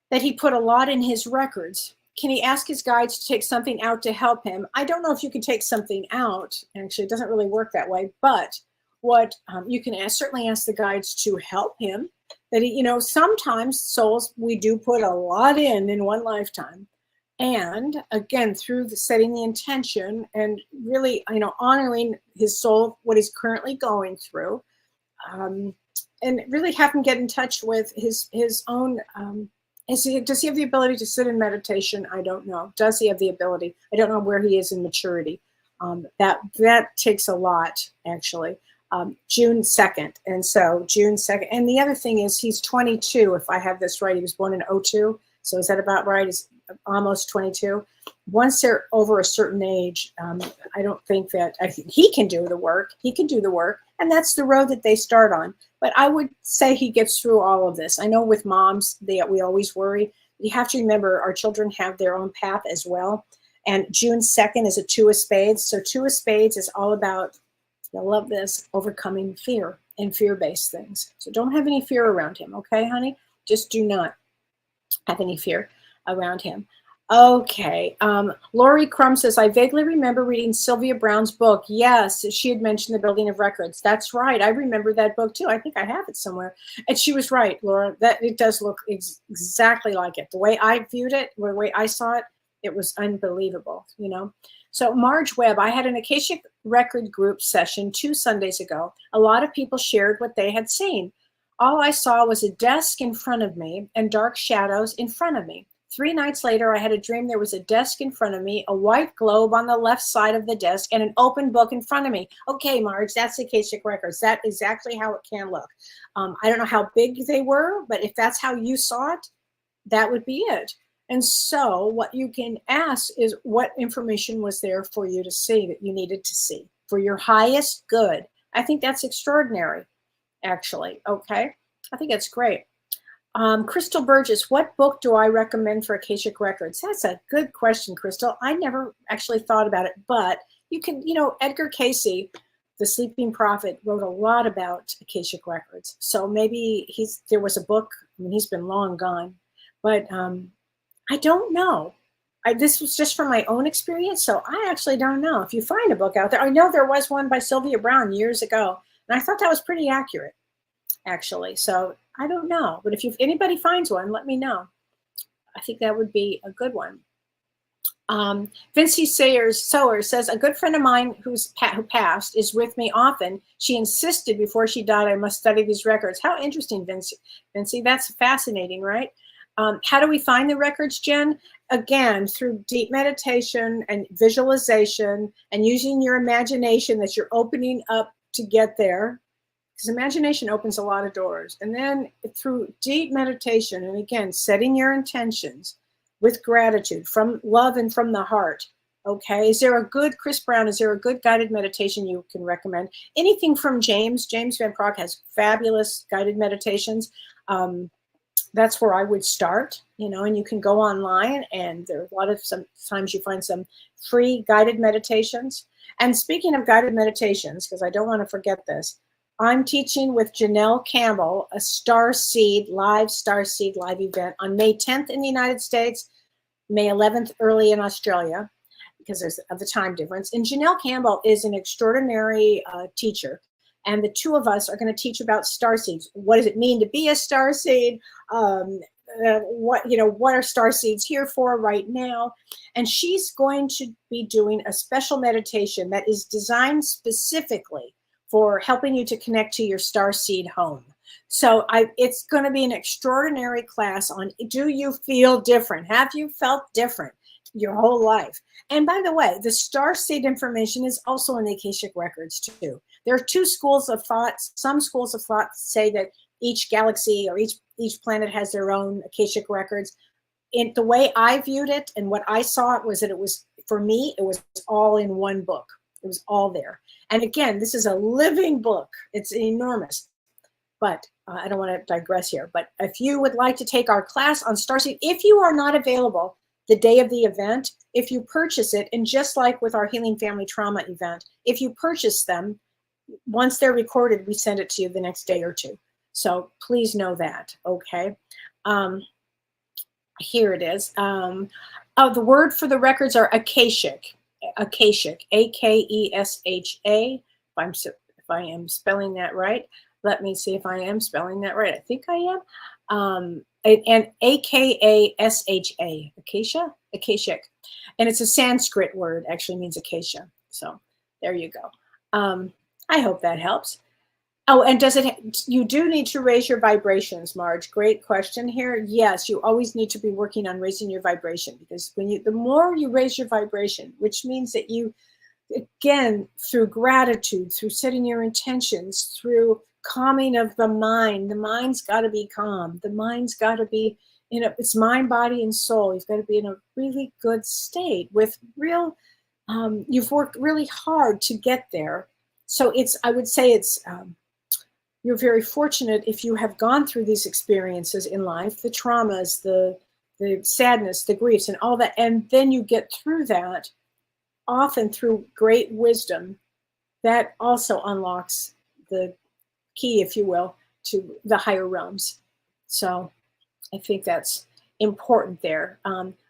that he put a lot in his records. Can he ask his guides to take something out to help him? I don't know if you can take something out. Actually, it doesn't really work that way. But what you can certainly ask the guides to help him. That he, sometimes souls, we do put a lot in one lifetime. And again, through setting the intention and really, honoring his soul, what he's currently going through, and really have him get in touch with his own. Does he have the ability to sit in meditation? I don't know. Does he have the ability? I don't know where he is in maturity. That takes a lot, actually. June 2nd. And so June 2nd. And the other thing is he's 22, if I have this right. He was born in 2002. So is that about right? He's almost 22. Once they're over a certain age, I don't think that, I think he can do the work. He can do the work. And that's the road that they start on. But I would say he gets through all of this. I know with moms, we always worry. You have to remember our children have their own path as well. And June 2nd is a 2 of spades. So 2 of spades is all about, I love this, overcoming fear and fear-based things. So don't have any fear around him, okay, honey? Just do not have any fear around him. Okay. Lori Crum says, I vaguely remember reading Sylvia Browne's book. Yes, she had mentioned the building of records. That's right. I remember that book too. I think I have it somewhere. And she was right, Laura. That it does look exactly like it. The way I viewed it, the way I saw it, it was unbelievable, So Marge Webb, I had an Akashic Record group session 2 Sundays ago. A lot of people shared what they had seen. All I saw was a desk in front of me and dark shadows in front of me. 3 nights later, I had a dream there was a desk in front of me, a white globe on the left side of the desk, and an open book in front of me. Okay, Marge, that's Akashic Records. That's exactly how it can look. I don't know how big they were, but if that's how you saw it, that would be it. And so what you can ask is what information was there for you to see that you needed to see for your highest good. I think that's extraordinary, actually. Okay, I think that's great. Crystal Burgess, what book do I recommend for Akashic Records? That's a good question, Crystal. I never actually thought about it, but you can, Edgar Cayce, the Sleeping Prophet, wrote a lot about Akashic Records. So maybe there was a book. I mean, he's been long gone, but I don't know. This was just from my own experience, so I actually don't know. If you find a book out there, I know there was one by Sylvia Browne years ago, and I thought that was pretty accurate, actually. So I don't know, but if anybody finds one, let me know. I think that would be a good one. Vincy Sower says, a good friend of mine who passed is with me often. She insisted before she died I must study these records. How interesting, Vincy. That's fascinating, right? How do we find the records, Jen? Again, through deep meditation and visualization and using your imagination that you're opening up to get there. Because imagination opens a lot of doors. And then through deep meditation, and again, setting your intentions with gratitude, from love and from the heart. Okay, Chris Brown, is there a good guided meditation you can recommend? Anything from James Van Praagh has fabulous guided meditations. That's where I would start, and you can go online, and there are a lot of, sometimes you find some free guided meditations. And speaking of guided meditations, because I don't want to forget this, I'm teaching with Janelle Campbell a Starseed live event on May 10th in the United States, May 11th early in Australia, because of the time difference. And Janelle Campbell is an extraordinary teacher. And the two of us are going to teach about starseeds. What does it mean to be a starseed? what are star seeds here for right now. And she's going to be doing a special meditation that is designed specifically for helping you to connect to your star seed home. So it's going to be an extraordinary class on, do you feel different? Have you felt different your whole life? And by the way, the star seed information is also in the Akashic Records too. There are two schools of thought. Some schools of thought say that each galaxy or each planet has their own Akashic Records. In the way I viewed it and what I saw it was that it was, for me, it was all in one book. It was all there. And again, this is a living book. It's enormous. But I don't want to digress here. But if you would like to take our class on Starseed, if you are not available the day of the event, if you purchase it, and just like with our Healing Family Trauma event, if you purchase them, once they're recorded, we send it to you the next day or two. So please know that, okay? Here it is. The word for the records are Akashic. Akashic, A-K-E-S-H-A, if I am spelling that right. Let me see if I am spelling that right. I think I am. And A-K-A-S-H-A, Acacia? Akashic. And it's a Sanskrit word, actually means acacia. So there you go. I hope that helps. Oh, and you do need to raise your vibrations, Marge. Great question here. Yes, you always need to be working on raising your vibration, because the more you raise your vibration, which means that you, again, through gratitude, through setting your intentions, through calming of the mind's got to be calm. The mind's got to be it's mind, body, and soul. You've got to be in a really good state with real, you've worked really hard to get there. So I would say you're very fortunate if you have gone through these experiences in life, the traumas, the sadness, the griefs, and all that, and then you get through that, often through great wisdom, that also unlocks the key, if you will, to the higher realms. So I think that's important there.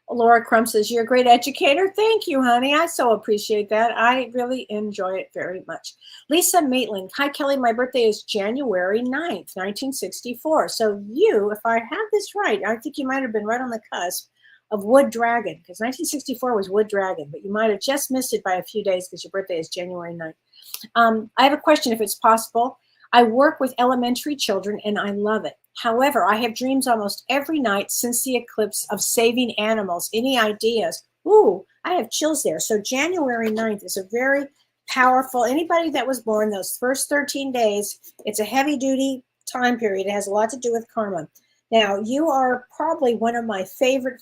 Laura Crum says, you're a great educator. Thank you, honey. I so appreciate that. I really enjoy it very much. Lisa Maitland. Hi, Kelly. My birthday is January 9th, 1964. So if I have this right, I think you might have been right on the cusp of Wood Dragon, because 1964 was Wood Dragon, but you might have just missed it by a few days because your birthday is January 9th. I have a question, if it's possible. I work with elementary children and I love it. However, I have dreams almost every night since the eclipse of saving animals. Any ideas? Ooh, I have chills there. So January 9th is a very powerful, anybody that was born those first 13 days, it's a heavy duty time period. It has a lot to do with karma. Now, you are probably one of my favorite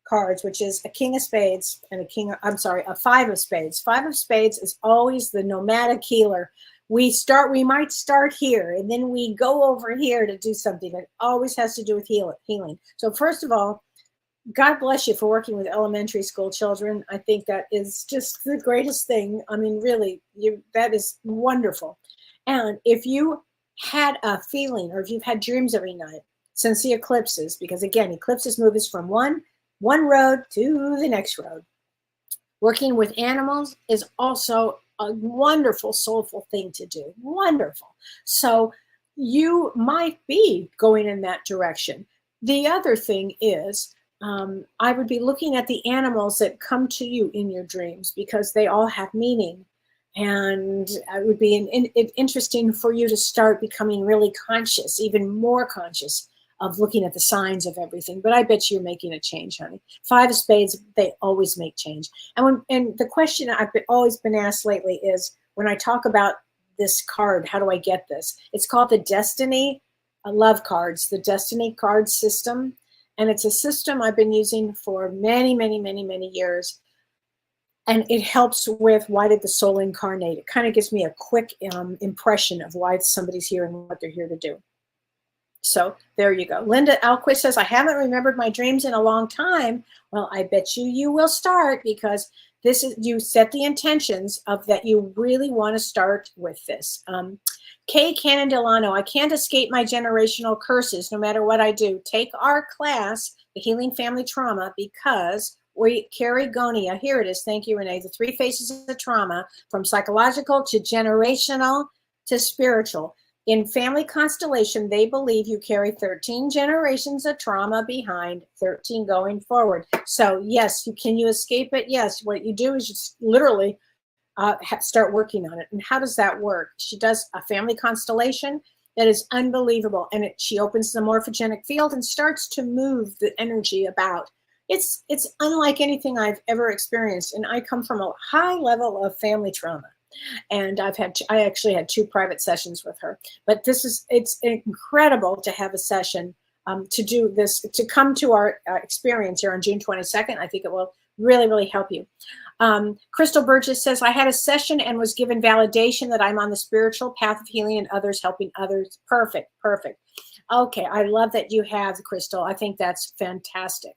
cards, which is a King of Spades and a Five of Spades. Five of Spades is always the nomadic healer. We might start here, and then we go over here to do something that always has to do with healing. So first of all, God bless you for working with elementary school children. I think that is just the greatest thing. I mean, really, that is wonderful. And if you had a feeling, or if you've had dreams every night since the eclipses, because again, eclipses move us from one road to the next road. Working with animals is also a wonderful, soulful thing to do. Wonderful. So you might be going in that direction. The other thing is, I would be looking at the animals that come to you in your dreams, because they all have meaning. And it would be interesting for you to start becoming really conscious, even more conscious of looking at the signs of everything. But I bet you're making a change, honey. Five of Spades, they always make change. And the question I've always been asked lately is, when I talk about this card, how do I get this? It's called the Destiny Love Cards, the Destiny card system. And it's a system I've been using for many, many, many, many years. And it helps with why did the soul incarnate. It kind of gives me a quick impression of why somebody's here and what they're here to do. So there you go. Linda Alquist says, I haven't remembered my dreams in a long time. Well, I bet you will start, because you set the intentions of that you really want to start with this. Kay Cannon Delano, I can't escape my generational curses no matter what I do. Take our class, the Healing Family Trauma, because we carry Gonia. Here it is. Thank you, Renee. The 3 phases of trauma, from psychological to generational to spiritual. In family constellation, they believe you carry 13 generations of trauma behind, 13 going forward. So yes, can you escape it? Yes. What you do is you literally start working on it. And how does that work? She does a family constellation that is unbelievable. And she opens the morphogenic field and starts to move the energy about. It's unlike anything I've ever experienced. And I come from a high level of family trauma. And I actually had 2 private sessions with her. But it's incredible to have a session to do this, to come to our experience here on June 22nd. I think it will really, really help you. Crystal Burgess says, I had a session and was given validation that I'm on the spiritual path of healing and others, helping others. Perfect, perfect. Okay, I love that you have, Crystal. I think that's fantastic.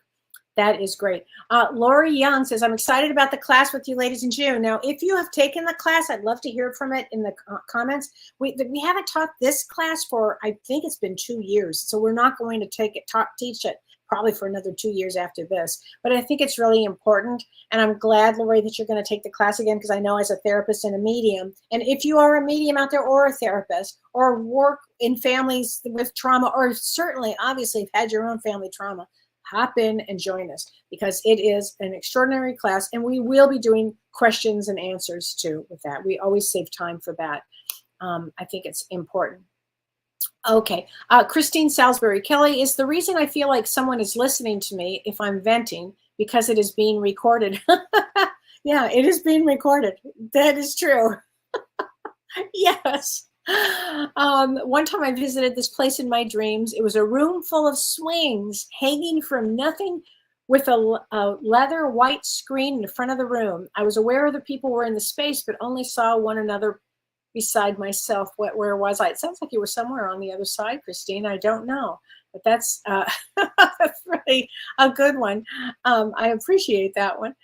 That is great. Lori Young says, I'm excited about the class with you ladies in June. Now, if you have taken the class, I'd love to hear from it in the comments. We haven't taught this class for, I think it's been 2 years. So we're not going to teach it probably for another 2 years after this. But I think it's really important. And I'm glad, Lori, that you're going to take the class again, because I know as a therapist and a medium, and if you are a medium out there or a therapist or work in families with trauma, or certainly, obviously, have had your own family trauma, hop in and join us, because it is an extraordinary class, and we will be doing questions and answers too with that. We always save time for that. I think it's important. Okay, Christine Salisbury, Kellee, is the reason I feel like someone is listening to me if I'm venting because it is being recorded. Yeah, it is being recorded. That is true. Yes. One time I visited this place in my dreams. It was a room full of swings hanging from nothing, with a leather white screen in the front of the room. I was aware the people were in the space, but only saw one another beside myself. Where was I? It sounds like you were somewhere on the other side, Christine. I don't know, but that's that's really a good one. I appreciate that one.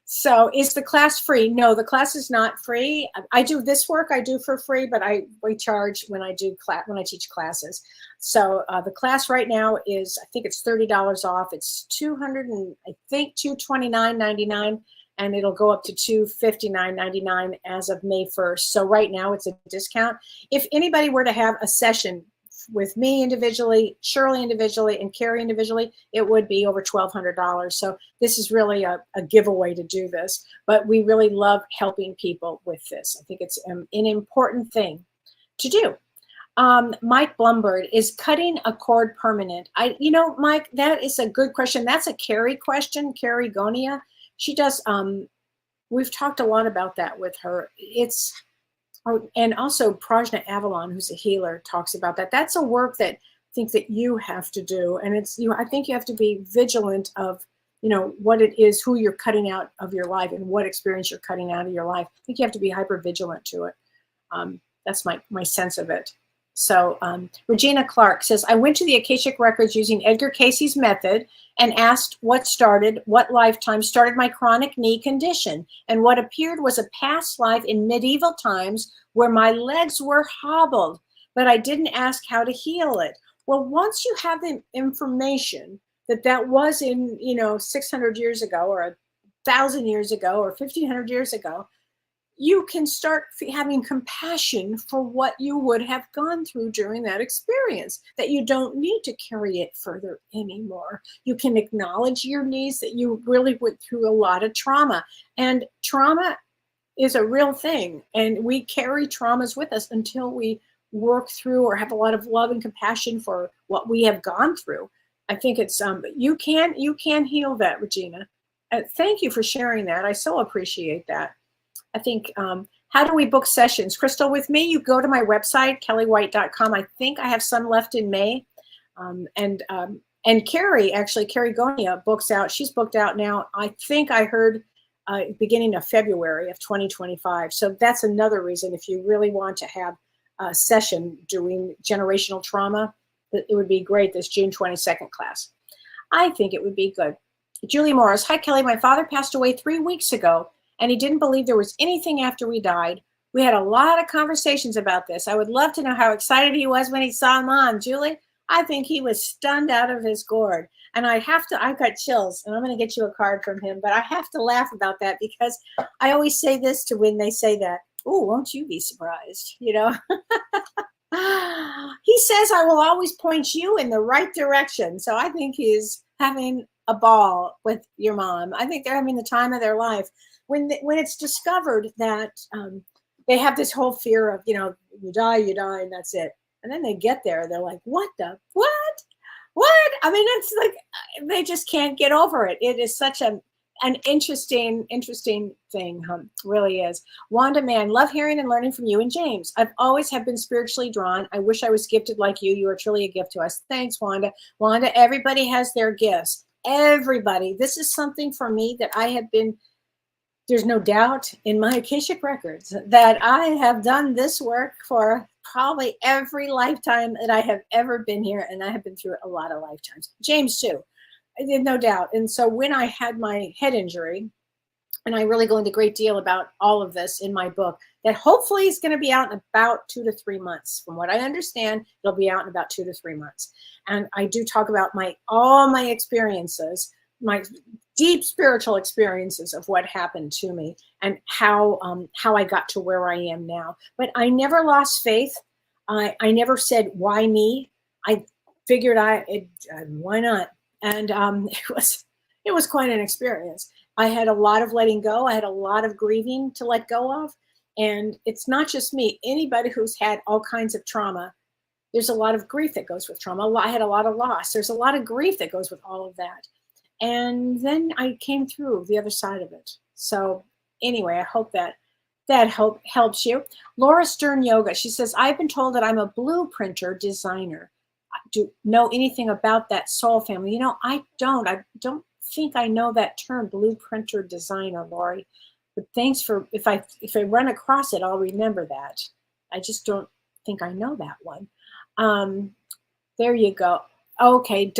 So is the class free? No, the class is not free. I do this work I do for free, but we charge when I teach classes. So the class right now is, I think it's $30 off. It's $229.99, and it'll go up to $259.99 as of May 1st. So right now it's a discount. If anybody were to have a session with me individually, Shirley individually, and Carrie individually, it would be over $1,200. So this is really a giveaway to do this, but we really love helping people with this. I think it's an important thing to do. Mike Blumberg, is cutting a cord permanent? Mike, that is a good question. That's a Carrie question, Carrie Gonia. She does, we've talked a lot about that with her. And also Prajna Avalon, who's a healer, talks about that. That's a work that I think that you have to do. And I think you have to be vigilant of, what it is, who you're cutting out of your life and what experience you're cutting out of your life. I think you have to be hyper vigilant to it. That's my sense of it. So Regina Clark says, I went to the Akashic Records using Edgar Casey's method and asked what lifetime started my chronic knee condition. And what appeared was a past life in medieval times where my legs were hobbled, but I didn't ask how to heal it. Well, once you have the information that was in, 600 years ago or 1,000 years ago or 1,500 years ago, you can start having compassion for what you would have gone through during that experience, that you don't need to carry it further anymore. You can acknowledge your needs, that you really went through a lot of trauma. And trauma is a real thing. And we carry traumas with us until we work through or have a lot of love and compassion for what we have gone through. I think it's, you can heal that, Regina. Thank you for sharing that. I so appreciate that. I think, how do we book sessions? Crystal, with me, you go to my website, kelleewhite.com. I think I have some left in May. And Carrie Gonia books out. She's booked out now. I think I heard beginning of February of 2025. So that's another reason, if you really want to have a session doing generational trauma, it would be great, this June 22nd class. I think it would be good. Julie Morris, hi, Kellee. My father passed away 3 weeks ago, and he didn't believe there was anything after we died. We had a lot of conversations about this. I would love to know how excited he was when he saw him on. Julie, I think he was stunned out of his gourd. And I've got chills, and I'm going to get you a card from him, but I have to laugh about that, because I always say this to when they say that, oh, won't you be surprised, He says, I will always point you in the right direction. So I think he's having a ball with your mom. I think they're having the time of their life. When it's discovered that they have this whole fear of, you die, and that's it. And then they get there, they're like, what? I mean, it's like they just can't get over it. It is such an interesting thing, really is. Wanda Mann, love hearing and learning from you and James. I've always have been spiritually drawn. I wish I was gifted like you. You are truly a gift to us. Thanks, Wanda. Wanda, everybody has their gifts. Everybody. This is something for me that I have been, there's no doubt in my Akashic Records that I have done this work for probably every lifetime that I have ever been here, and I have been through a lot of lifetimes. James too, no doubt. And so when I had my head injury, and I really go into a great deal about all of this in my book, that hopefully is going to be out in about 2 to 3 months. From what I understand, it'll be out in about 2 to 3 months. And I do talk about all my experiences, my deep spiritual experiences of what happened to me and how I got to where I am now. But I never lost faith. I never said, why me? I figured why not? And it was quite an experience. I had a lot of letting go. I had a lot of grieving to let go of. And it's not just me. Anybody who's had all kinds of trauma, there's a lot of grief that goes with trauma. I had a lot of loss. There's a lot of grief that goes with all of that. And then I came through the other side of it. So anyway, I hope that helps you. Laura Stern Yoga, she says, I've been told that I'm a blueprinter designer. Do you know anything about that soul family? I don't think I know that term, blueprinter designer, Lori. But thanks for, if I run across it, I'll remember that. I just don't think I know that one. There you go. Okay,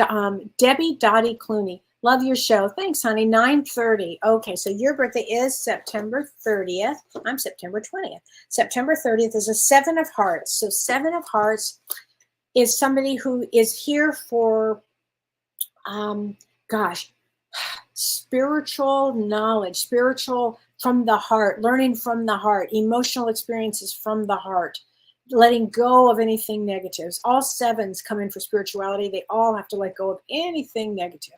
Debbie Dottie Clooney. Love your show. Thanks, honey. 9:30. Okay, so your birthday is September 30th. I'm September 20th. September 30th is a 7 of Hearts. So 7 of Hearts is somebody who is here for, spiritual knowledge, spiritual from the heart, learning from the heart, emotional experiences from the heart, letting go of anything negative. All 7s come in for spirituality. They all have to let go of anything negative.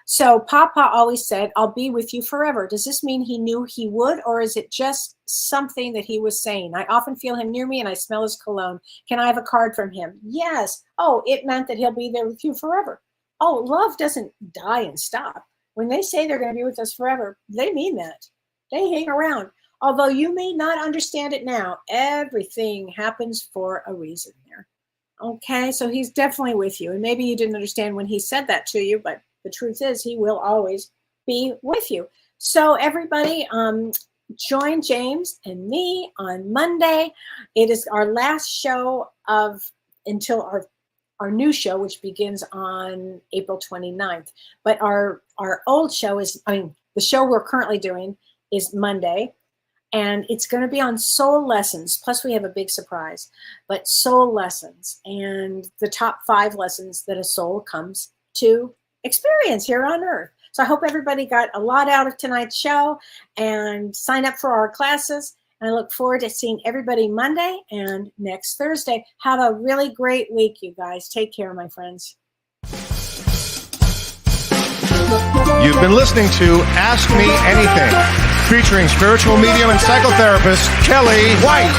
So Papa always said, I'll be with you forever. Does this mean he knew he would, or is it just something that he was saying? I often feel him near me and I smell his cologne. Can I have a card from him? Yes. Oh, it meant that he'll be there with you forever. Oh, love doesn't die and stop. When they say they're going to be with us forever, they mean that. They hang around. Although you may not understand it now, everything happens for a reason there. Okay, so he's definitely with you. And maybe you didn't understand when he said that to you, but the truth is he will always be with you. So everybody, join James and me on Monday. It is our last show until our new show, which begins on April 29th. But our old show the show we're currently doing is Monday. And it's going to be on soul lessons. Plus, we have a big surprise. But soul lessons and the top 5 lessons that a soul comes to experience here on Earth. So I hope everybody got a lot out of tonight's show and sign up for our classes. And I look forward to seeing everybody Monday and next Thursday. Have a really great week, you guys. Take care, my friends. You've been listening to Ask Me Anything, featuring spiritual medium and psychotherapist Kellee White.